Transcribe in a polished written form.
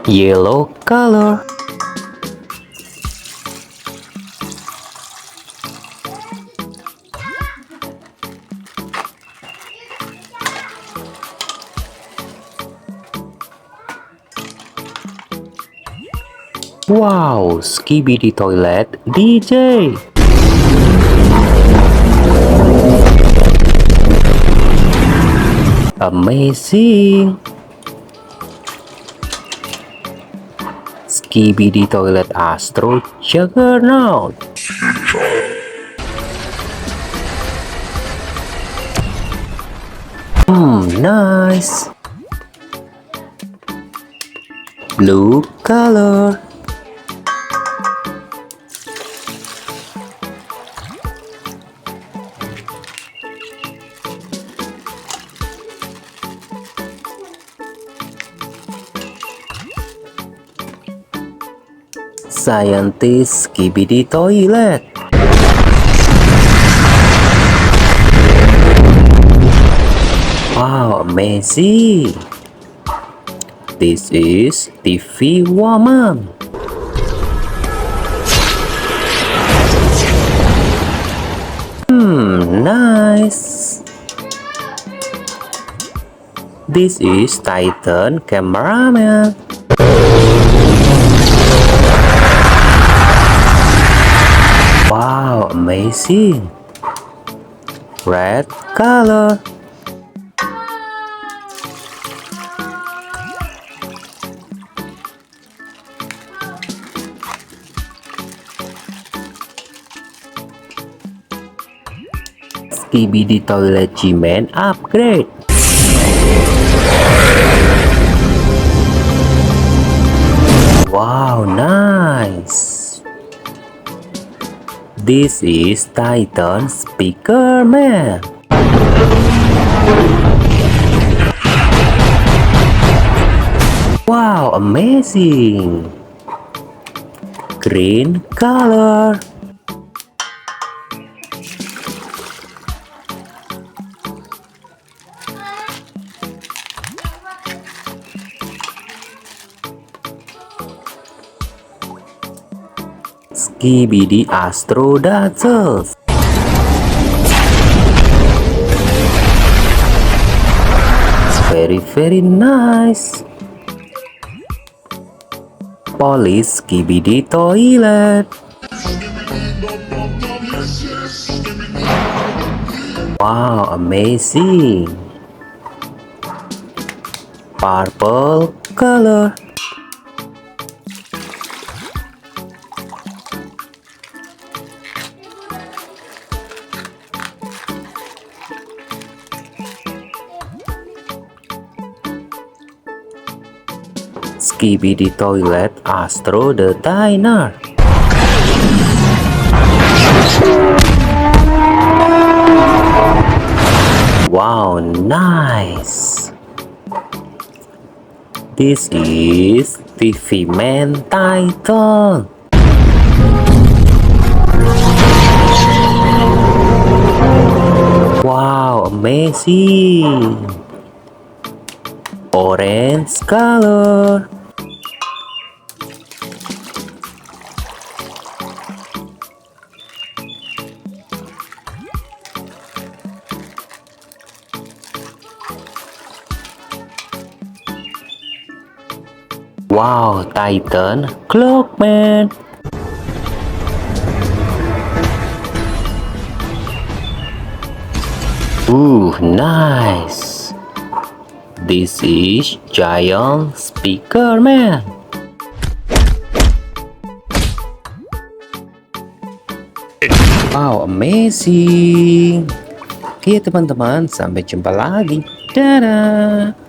Yellow color. Wow, Skibidi Toilet DJ. Amazing. Skibidi Toilet Astro Juggernaut. Nice. Blue color. Scientist Skibidi Toilet. Wow, amazing. This is TV Woman. Nice. This is Titan Cameraman. Wow, amazing. Red color. Skibidi Toilet G-Man upgrade. Wow, nice. This is Titan Speaker Man. Wow, amazing. Green color. Skibidi Astro Dazzles. Very nice. Police Skibidi Toilet. Wow, amazing. Purple color. Skibidi Toilet Astro the Diner. Wow, nice. This is TV Man Titan. Wow, amazing. Orange color. Wow, Titan Clockman. Nice. This is Giant Speaker Man. Wow, amazing. Oke teman-teman, sampai jumpa lagi. Dadah.